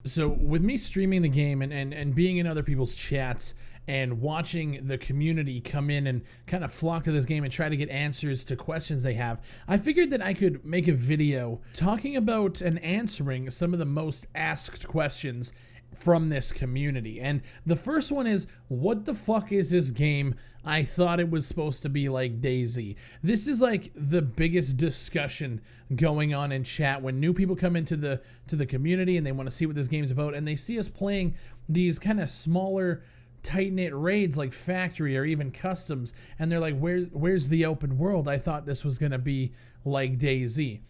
So with me streaming the game and being in other people's chats and watching the community come in and kind of flock to this game and try to get answers to questions they have, I figured that I could make a video talking about and answering some of the most asked questions from this community. And the first one is, what the fuck is this game? I thought it was supposed to be like DayZ. This is like the biggest discussion going on in chat when new people come into the community and they want to see what this game's about, and they see us playing these kind of smaller tight-knit raids like factory or even customs, and they're like, where's the open world? I thought this was going to be like DayZ.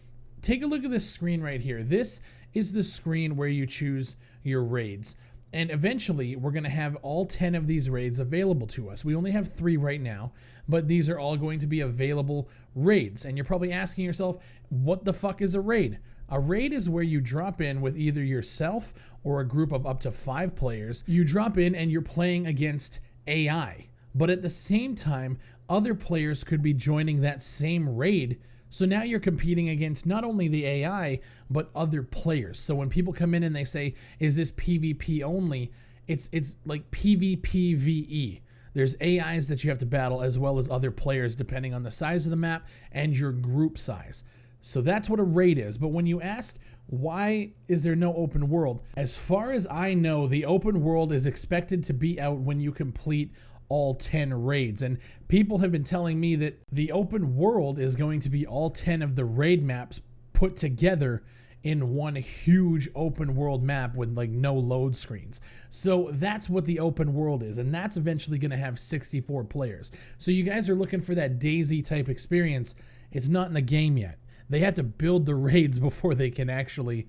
Take a look at this screen right here. This is the screen where you choose your raids. And eventually, we're going to have all 10 of these raids available to us. We only have 3 right now, but these are all going to be available raids. And you're probably asking yourself, what the fuck is a raid? A raid is where you drop in with either yourself or a group of up to 5 players. You drop in and you're playing against AI. But at the same time, other players could be joining that same raid. So now you're competing against not only the AI, but other players. So when people come in and they say, is this PvP only? It's like PvPvE. There's AIs that you have to battle as well as other players depending on the size of the map and your group size. So that's what a raid is. But when you ask, why is there no open world? As far as I know, the open world is expected to be out when you complete all 10 raids, and people have been telling me that the open world is going to be all 10 of the raid maps put together in one huge open world map with like no load screens. So that's what the open world is, and that's eventually going to have 64 players. So you guys are looking for that DayZ type experience. It's not in the game yet. They have to build the raids before they can actually,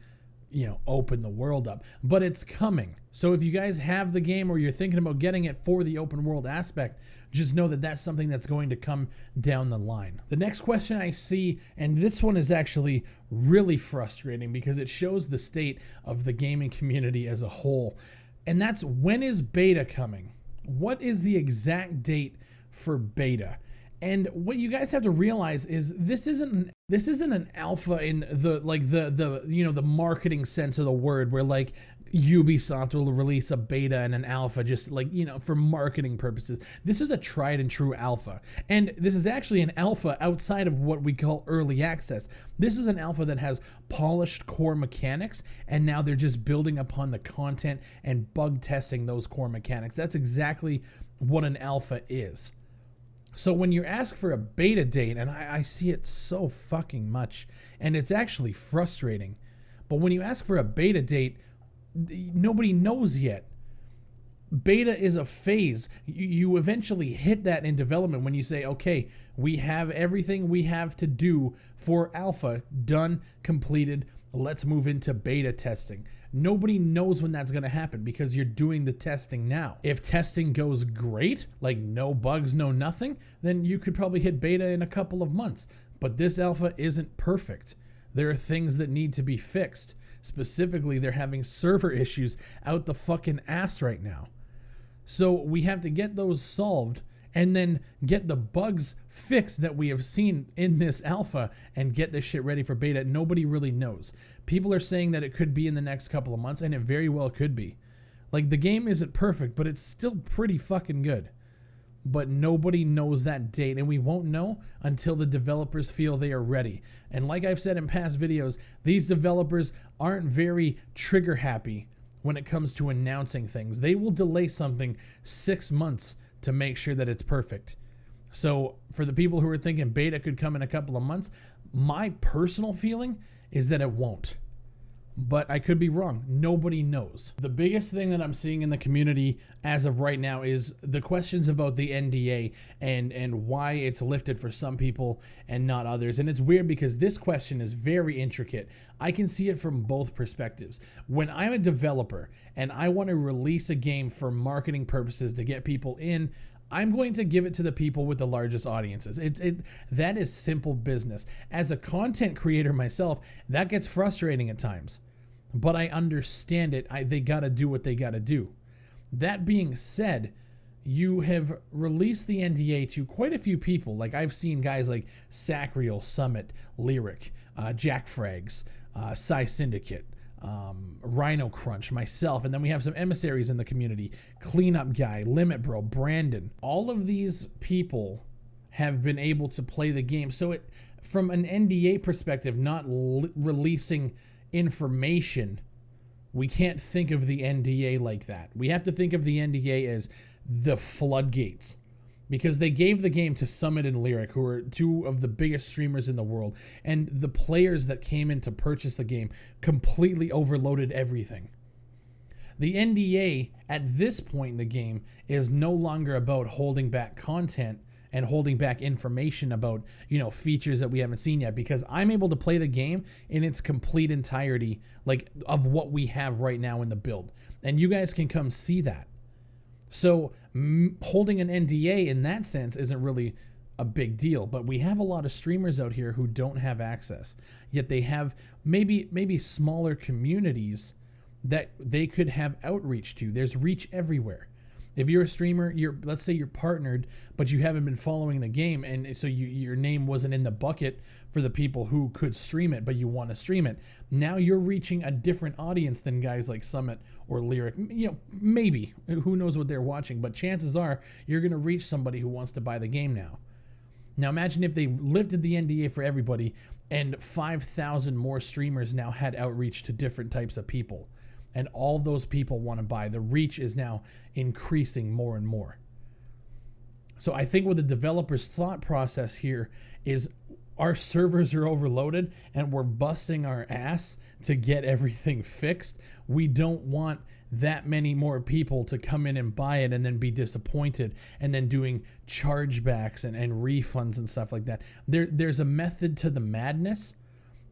open the world up, but it's coming. So if you guys have the game or you're thinking about getting it for the open world aspect, just know that that's something that's going to come down the line. The next question I see, and this one is actually really frustrating because it shows the state of the gaming community as a whole, and that's, when is beta coming? What is the exact date for beta? And what you guys have to realize is this isn't an alpha in the marketing sense of the word, where like Ubisoft will release a beta and an alpha just for marketing purposes. This is a tried and true alpha. And this is actually an alpha outside of what we call early access. This is an alpha that has polished core mechanics, and now they're just building upon the content and bug testing those core mechanics. That's exactly what an alpha is. So when you ask for a beta date, and I see it so fucking much, and it's actually frustrating, but when you ask for a beta date, nobody knows yet. Beta is a phase. You eventually hit that in development when you say, okay, we have everything we have to do for alpha done, completed, let's move into beta testing. Nobody knows when that's going to happen because you're doing the testing now. If testing goes great, like no bugs, no nothing, then you could probably hit beta in a couple of months. But this alpha isn't perfect. There are things that need to be fixed. Specifically, they're having server issues out the fucking ass right now. So we have to get those solved and then get the bugs fixed that we have seen in this alpha and get this shit ready for beta. Nobody really knows. People are saying that it could be in the next couple of months, and it very well could be. Like, the game isn't perfect, but it's still pretty fucking good. But nobody knows that date, and we won't know until the developers feel they are ready. And like I've said in past videos, these developers aren't very trigger happy when it comes to announcing things. They will delay something 6 months to make sure that it's perfect. So for the people who are thinking beta could come in a couple of months, my personal feeling is that it won't. But I could be wrong. Nobody knows. The biggest thing that I'm seeing in the community as of right now is the questions about the NDA and why it's lifted for some people and not others. And it's weird because this question is very intricate. I can see it from both perspectives. When I'm a developer and I want to release a game for marketing purposes to get people in, I'm going to give it to the people with the largest audiences. That is simple business. As a content creator myself, that gets frustrating at times. But I understand it. They got to do what they got to do. That being said, you have released the NDA to quite a few people. Like, I've seen guys like Sacriel, Summit, Lyric, Jack Frags, Psy Syndicate, Rhino Crunch, myself, and then we have some emissaries in the community, Cleanup Guy, Limit Bro, Brandon. All of these people have been able to play the game. So it, from an NDA perspective, not releasing information, we can't think of the NDA like that. We have to think of the NDA as the floodgates, because they gave the game to Summit and Lyric, who are two of the biggest streamers in the world, and the players that came in to purchase the game completely overloaded everything. The NDA at this point in the game is no longer about holding back content and holding back information about, features that we haven't seen yet, because I'm able to play the game in its complete entirety, like of what we have right now in the build, and you guys can come see that. So holding an NDA in that sense isn't really a big deal, but we have a lot of streamers out here who don't have access, yet they have maybe smaller communities that they could have outreach to. There's reach everywhere. If you're a streamer, let's say you're partnered, but you haven't been following the game, and so your name wasn't in the bucket for the people who could stream it, but you want to stream it. Now you're reaching a different audience than guys like Summit or Lyric. Maybe. Who knows what they're watching, but chances are you're going to reach somebody who wants to buy the game now. Now imagine if they lifted the NDA for everybody and 5,000 more streamers now had outreach to different types of people. And all those people want to buy. The reach is now increasing more and more. So I think what the developer's thought process here is, our servers are overloaded and we're busting our ass to get everything fixed. We don't want that many more people to come in and buy it and then be disappointed and then doing chargebacks and refunds and stuff like that. There's a method to the madness,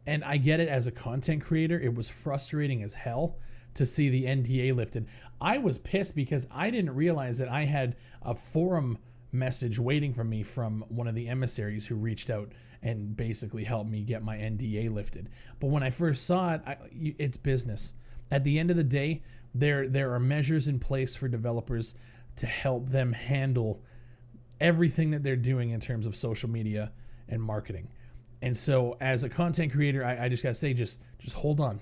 and I get it. As a content creator, it was frustrating as hell to see the NDA lifted. I was pissed because I didn't realize that I had a forum message waiting for me from one of the emissaries who reached out and basically helped me get my NDA lifted. But when I first saw it, it's business. At the end of the day, there are measures in place for developers to help them handle everything that they're doing in terms of social media and marketing. And so as a content creator, I just gotta say, just hold on.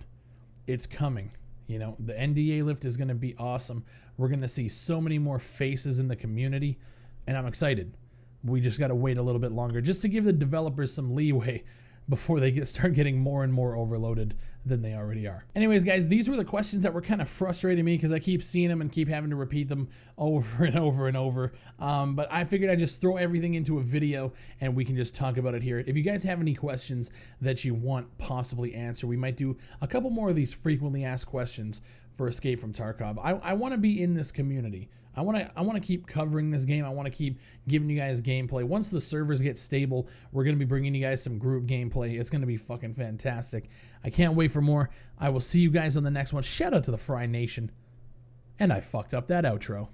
It's coming. The NDA lift is going to be awesome. We're going to see so many more faces in the community, and I'm excited. We just got to wait a little bit longer just to give the developers some leeway before they start getting more and more overloaded than they already are. Anyways, guys, these were the questions that were kind of frustrating me because I keep seeing them and keep having to repeat them over and over and over. But I figured I'd just throw everything into a video and we can just talk about it here. If you guys have any questions that you want possibly answered, we might do a couple more of these frequently asked questions for Escape from Tarkov. I want to be in this community. I want to keep covering this game. I want to keep giving you guys gameplay. Once the servers get stable, we're going to be bringing you guys some group gameplay. It's going to be fucking fantastic. I can't wait for more. I will see you guys on the next one. Shout out to the Fry Nation. And I fucked up that outro.